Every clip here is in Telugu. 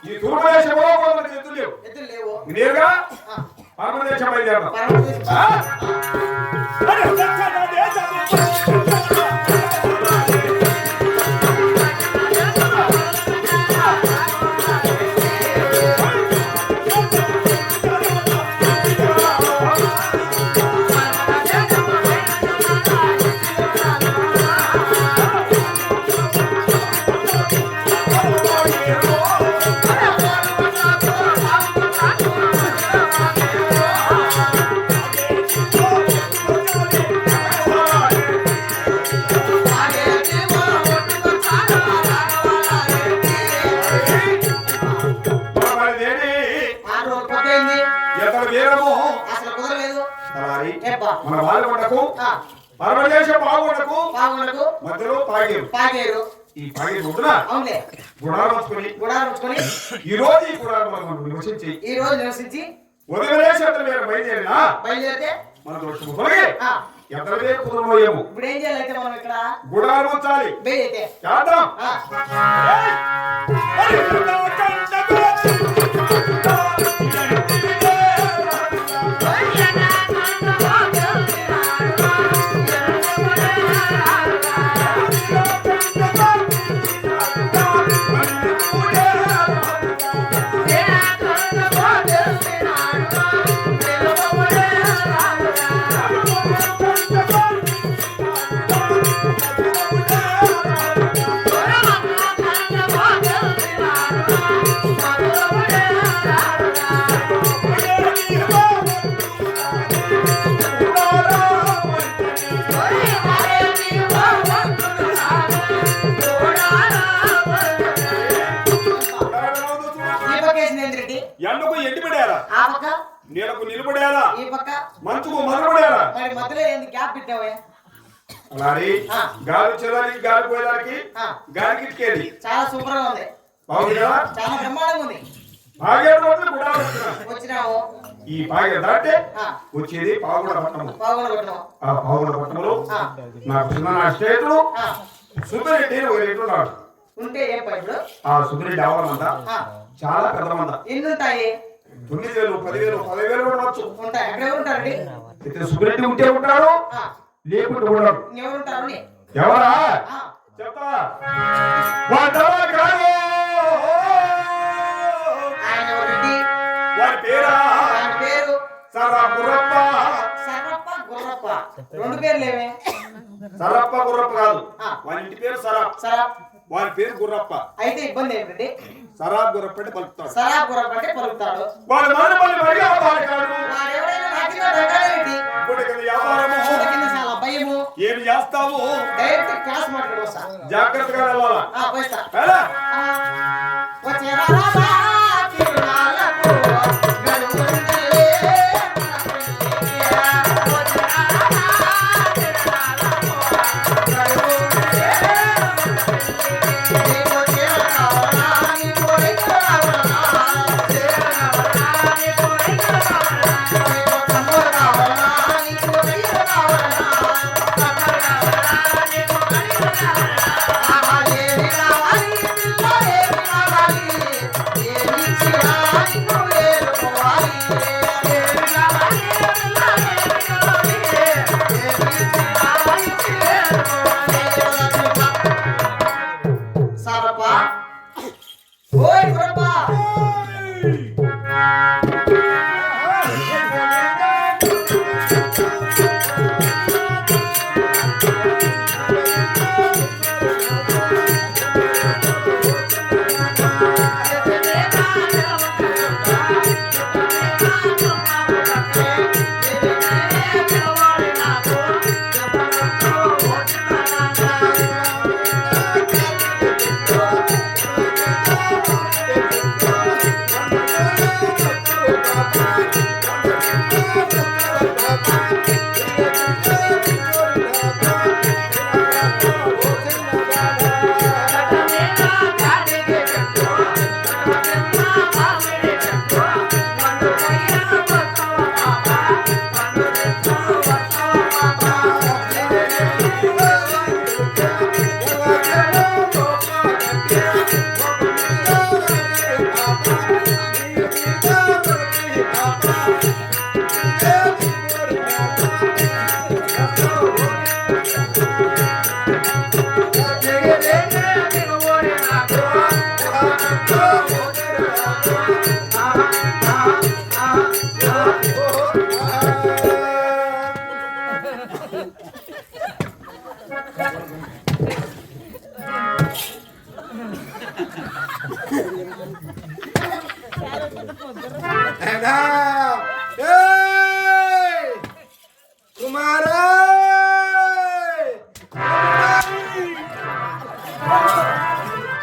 ఈ తూర్పు దేశంలో కొంతమంది ఎత్తులు లేవు నేరుగా పరమ దేశం బయలుదేరడం మన బాలకొండకు పరమదేశం బాగుండకు మధ్యలో పాగేరు ఈ పాగేరు గుడారం ఈ రోజు ఈ గుడారం నివసించి ఉదయదేశం బయలుదేరితే మన దోషము తొలగి ఎంతదే కుదురుమోయేము ఇప్పుడు ఏం చేయాలంటే మనం ఇక్కడ గుడారం వచ్చాలి చేద్దాం ఎండకు ఎండిపడారా నీళ్ళకు నిలబడారా మంచుకు మరబడారా మరి మధ్యలో ఏంది గ్యాప్ పెట్టావే అలారి గాలి వచ్చేదానికి గాలి పోయేదానికి గాలి కిటికేది చాలా సూపర్ గా ఉంది బాగుందా చాలా బ్రహ్మాండంగా ఉంది భాగ్యం కూడా వచ్చినావు ఈ భాగ్యం దాటే వచ్చేది పావుగడ పట్టణం ఆ పావుగడ పట్టణంలో నాకు చిన్న స్నేహితుడు సుబ్బరెడ్డి ఒక రేటు నాడు ఉంటే ఏం పైపుడు ఆ సుబ్బరెడ్డి ఆవరమంతా చాలా పెద్ద మంద ఎన్ని ఉంటాయి 9,000 10,000 15,000 ఉండొచ్చు ఉంటాయి అక్కడ ఎవరు ఉంటారండి ఇక్కడ సుబ్బరెడ్డి ఉంటే ఉంటాడు లేకుంటే ఉండడు ఎవరుంటారు ఎవరా చెప్తా వారి పేరు సరప్ప రెండు పేర్లు ఏమే సరప్ప గుర్రప్ప కాదు వారి ఇంటి పేరు సరాప్ వారి పేరు గుర్రప్ప అయితే ఇబ్బంది ఏంటండి సరాబ్ గుర్రప్ప అంటే పలుకుతాడు సరాబ్ గుర్రప్ప అంటే పలుకుతాడు వాడు మానపల్లి మరిగా బాలకాడు చాలా భయము ఏమి చేస్తావు డైరెక్ట్ క్లాస్ మాట్లాడవసా జాగ్రత్తగా వెళ్ళాలా పోయిస్తా కుమారా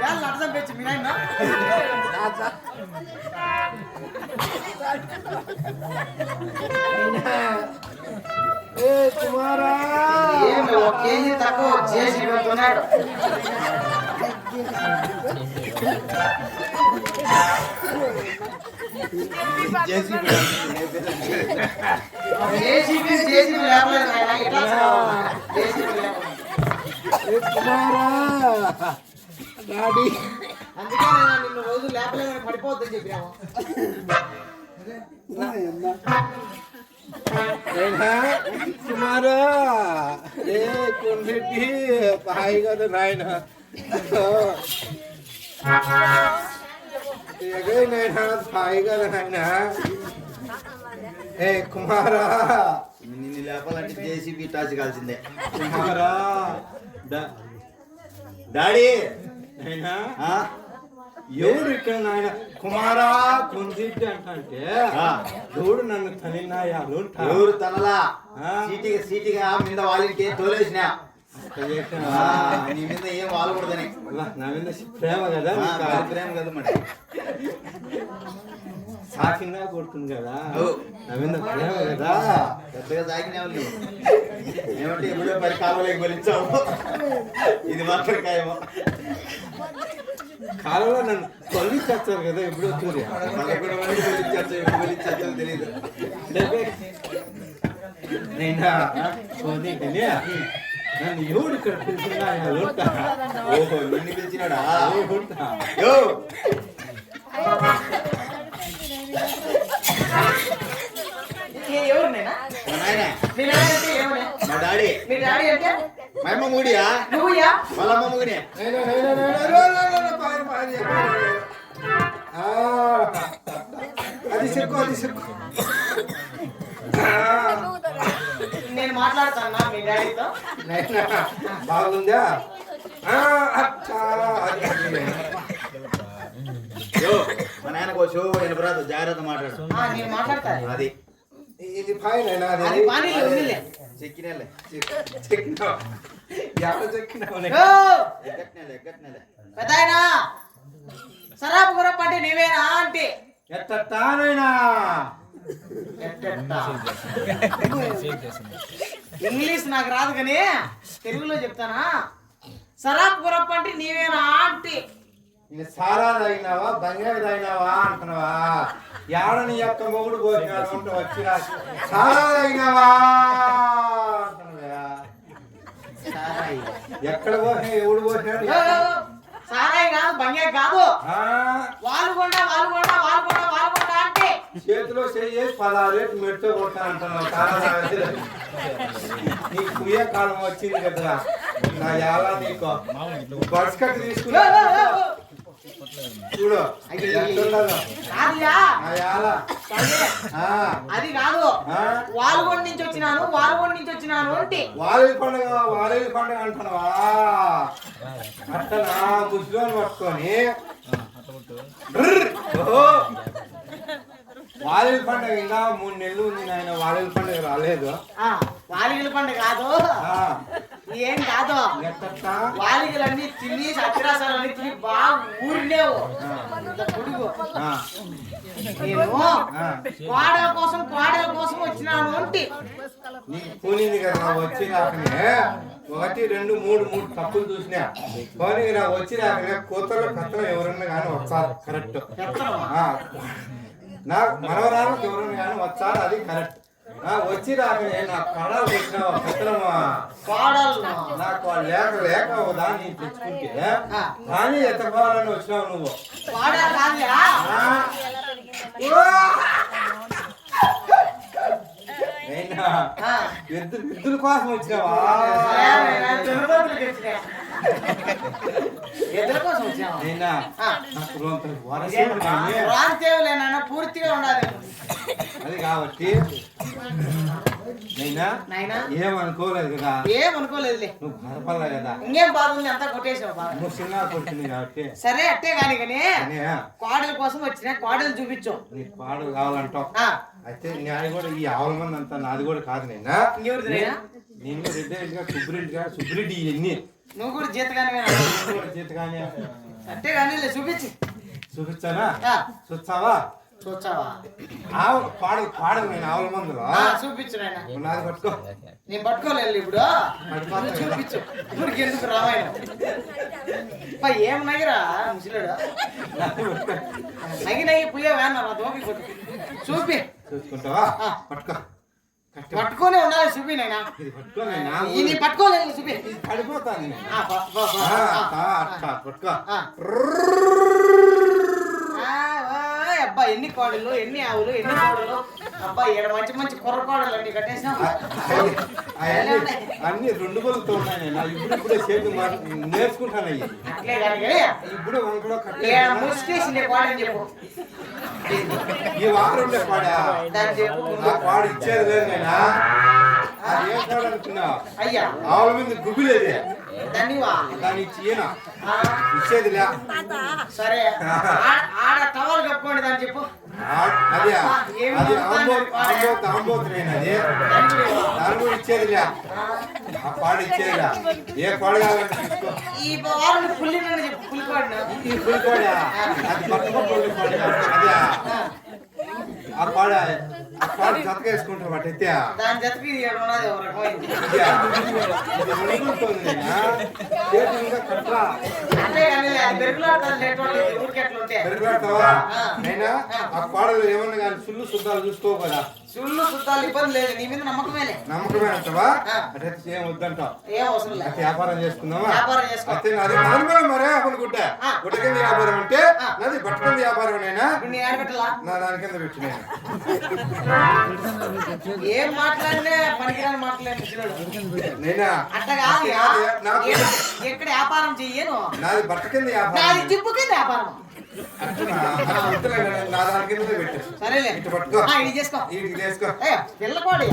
చాలా అర్థం పెంచి మీ నాయన కుమారా ఏమి ఒక కేజీ తక్కువ చేసి పెడుతున్నాడు. జేసీబీ లేపలేదు నాయన, ఇట్లా జేసీబీ లేపలేదు. కుమారా డాడీ అందుకే నేను నిన్ను రోజు లేపలేదని పడిపోద్దని చెప్పాము. కుమారా ఏ కొండెట్టి పాయి కదా నాయన నాయన పాయి కదా నాయన ఏ కుమారా నిన్ను లేపాలంటే జేసీబీ టాచ్ కాల్సిందే. కుమారా డాడీ నాయనా ఆ? ఎవరు ఇక్కడ నాయన కుమారా కొంచెట్టి అంటే ఎవడు నన్ను తనినాయా ఎవరు తనలా ఆ? సీటిగా మీద వాళ్ళకి తోలేసిన నీ మీద ఏం వాలకూడదని. నా మీద ప్రేమ కదా నీకు ఆ ప్రేమ కదా మరి. సాకిందా కొడుతుంది కదా ఓ. నా మీద ప్రేమ కదా పెద్దగా తాగిన వాళ్ళు ఏమంటే ఎప్పుడో 10 కాలువలోకి బలించావు. ఇది మాత్రం ఖాయమో. కాలంలో నన్ను తల్లి చేస్తారు కదా ఎప్పుడో చూరి పదకొండు మంది బలించచ్చు, ఎప్పుడు బలించచ్చో తెలియదు. నైనా నన్ను ఎవడు ఇక్కడ పిలిచినా ఓహో నిన్ను పిలిచినాడా? యో ఎవరు నేనా? మా నాయన మీ నాయన అంటే ఏమనే? మా డాడీ మీ డాడీ అంటే మా అమ్మ మూడియా నువ్వుయా? వాళ్ళ అమ్మ మూడియా. అది చెక్కు అది చెక్కు నేను మాట్లాడతానా మీ డాడీతో? బాగుందా యో మా నాయనకు షో నేను బ్రాతో జాగ్రత్త మాట్లాడు. నేను మాట్లాడతా. అది ఇది ఫైన్ అయినా అది పానీలో ఉందిలే. చెక్కినేలే చెక్కినావు ఎవరు చెక్కినావు ఓ! ఎగ్గట్నేలే పెద్దాయనా సరాపు గురప్ప అంటే నీవేనా అంటే ఎట్టనైనా ఇంగ్లీష్ నాకు రాదు కానీ తెలుగులో చెప్తానా. సరాపు గురప్ప అంటే నీవేనా అంటే ఇది సారా తాగినావా బంగారు తాగినావా అంటున్నావా యాడ నీ యొక్క మొగుడు పోసినాడు ఉంటే వచ్చినా సారా తాగినావా అంటున్నావా ఎక్కడ పోసినా ఎవడు పోసినాడు సారాయి కాదు బంగారు కాదు. వాలుగొండ వాలుగొండ వాలుగొండ వాలుగొండ అంటే చేతిలో చేసి 16 రేట్లు మెట్టు కొడతా అంటున్నావు సారా తాగితే నీకు కుయ్య కాలం వచ్చింది కదా నా యాలా నీకు బస్ కట్టి తీసుకున్నా చూడు కాదుయా? అది కాదు. వాలుగొండ నుంచి వచ్చినాను వాలుగొండ నుంచి వచ్చినాను అంటే వాలేది పండుగ అంటున్నావా అట్టనా ముస్లిం పట్టుకొని వాలేది పండుగ ఇంకా 3 నెలలు ఉంది నాయన వాలేది పండుగ రాలేదు వాలిగల పండుగ కాదు. ఏం కాదు. వాలిగలన్నీ తిని సత్యరాసాలన్నీ తిని బాగా ఊరిలేవు పొడుగు. నేను కోడల కోసం వచ్చినాను అంటే నీకు కూలింది కదా వచ్చి రాకనే 1 2 3 తప్పులు చూసినా పోనీ నా వచ్చి రాకనే కూతుర్ల పెత్తనం ఎవరన్నా కానీ వచ్చారు కరెక్ట్ నా మనవరాలకు ఎవరన్నా కానీ వచ్చారు అది కరెక్ట్ వచ్చి రాకనే నా కడాలు వచ్చినావా పెత్తనమా నాకు లేక దాన్ని తెచ్చుకుంటే కానీ ఎత్తకోవాలని వచ్చినావు నువ్వు ఎద్దుల కోసం వచ్చినావా ఎద్దుల కోసం వచ్చాము అయినా ఆ. నాకు రోంత వరసేపు కానీ రాంతేవులేనా పూర్తిగా ఉండాలి అది కాబట్టి నైనా నాయనా ఏమనుకోలేదు కదా ఏమనుకోలేదులే నువ్వు బాధపడలే కదా ఇంకేం బాధ ఉంది అంతా కొట్టేసావు బాగా నువ్వు చిన్న కొడుతుంది కాబట్టి సరే అట్టే కానీ కానీ కోడల కోసం వచ్చిన కోడలు చూపించు నీకు పాడు కావాలంటావు ఆ, అయితే నాది కూడా ఈ ఆవుల మంది అంతా నాది కూడా కాదు నైనా ఇంకెవరిది నాయనా? నేను రెడ్డిగా సుబ్రెడ్డి ఇవన్నీ నువ్వు కూడా జీతగానే జీతగానే అంటే కానీ చూపించి చూపించానా ఆ, చూస్తావా చూచావా ఆవు పాడు నేను ఆవుల మందులో చూపించు నాయన నాది పట్టుకో నేను పట్టుకోలేదు ఇప్పుడు నువ్వు చూపించు ఇప్పుడు ఎందుకు రామాయణం అబ్బా, ఏం నగిరా ముసలాడు నగి పుయ్య వేన్నారు దోపి కొట్టు చూపి చూసుకుంటావా పట్టుకో కరెక్ట్. పట్టుకొని ఉండాలి చూపి నాయన ఇది పట్టుకో నైనా నీ పట్టుకోలేదు చూపి పడిపోతాను నేను అట్లా పట్టుకో అబ్బా ఎన్ని కోడలు ఎన్ని ఆవులు ఎన్ని కోడలు అబ్బా ఈడ మంచి మంచి కుర్ర కోడలు అన్ని కట్టేసినాం అన్ని రెండు బదులుతో ఉన్నాయి నేను ఇప్పుడే చేతి నేర్చుకుంటాను అయ్యి అట్లే కానీ ఇప్పుడు వంకలో ముస్టేసింది కోడని చెప్పు ఈ వారం ఉండే పాడా దాన్ని చెప్పు ఆ పాడు ఇచ్చేది లేదు నేనా అది ఏం పాడు అనుకున్నావు అయ్యా ఆవుల మీద గుబిలేదే దాన్ని దాన్ని ఇచ్చి ఈయన ఇచ్చేది లే సరే ఆడ టవల్ కప్పుకోండి దాన్ని చెప్పు అది అది ఆంబోతున్నాయి అది దాని కూడా ఇచ్చేది లే ఆ పాడు ఇచ్చేది లే ఏ పాడు కావాలంటే తీసుకో ఈ వారం పుల్లినని చెప్పు పులికోడిన ఈ పులికోడా అది పట్టుకోండి అదే ఆ పాడు జతగా వేసుకుంటారు వాటి ఎత్తే దాని జతకి ఇది ఏడు ఉన్నది ఒక రకమైంది అంటే కానీ పెరుగులాడతాను ఊరికి ఎట్లా ఉంటే అయినా ఆ పాడలు ఏమన్నా కానీ సుళ్ళు శుద్ధాలు చూసుకోవు కదా సుళ్ళు సుద్దాలు ఇబ్బంది లేదు నీ మీద నమ్మకమేలే నమ్మకమే అంటావా అంటే ఏం వద్దంటావు ఏం అవసరం లేదు అయితే వ్యాపారం చేసుకుందామా వ్యాపారం చేసుకో అయితే నాది మనమే మరే అప్పుడు గుడ్డ గుడ్డ కింద వ్యాపారం అంటే నాది బట్ట కింద వ్యాపారం నేనా ఇప్పుడు నీ ఆడబెట్టలా నా దాని కింద పెట్టి నేను ఏం మాట్లాడినా పనికిరాని మాట్లాడి నేనా అట్టగా ఎక్కడ వ్యాపారం చెయ్యను నాది బట్ట కింద వ్యాపారం నాది జిప్పు కింద వ్యాపారం నా దాని కింద పెట్టు సరేలే ఇటు పట్టుకో ఇది చేసుకో ఇటు చేసుకో పిల్లకోడి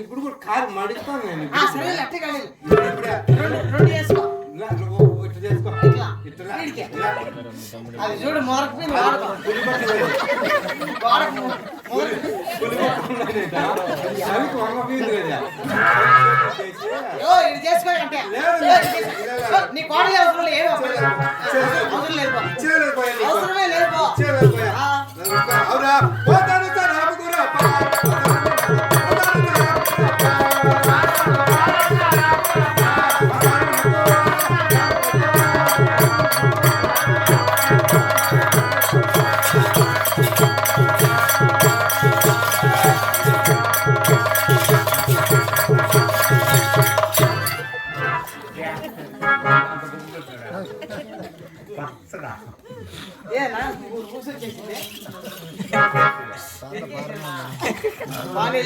ఇప్పుడు కూడా కారు మడుస్తాను నేను సరేలే అట్టే కానీ ఇప్పుడే రెండు చేసుకో నువ్వు ఇటు చేసుకో ఇట్లా ఇట్లా వీడికి. అది చూడు మొదటి పులి పట్టుకోలేదు చలికి వంగ పీదు కదా ఇది చేసుకో అంటే నీ కోడలే అవసరం లేదు అవసరం లేదు అవసరమే లేదు అవునా పోతాను సార్ ఆపుకురా ఏనా కూర్చొచ్చేసింది బాగానే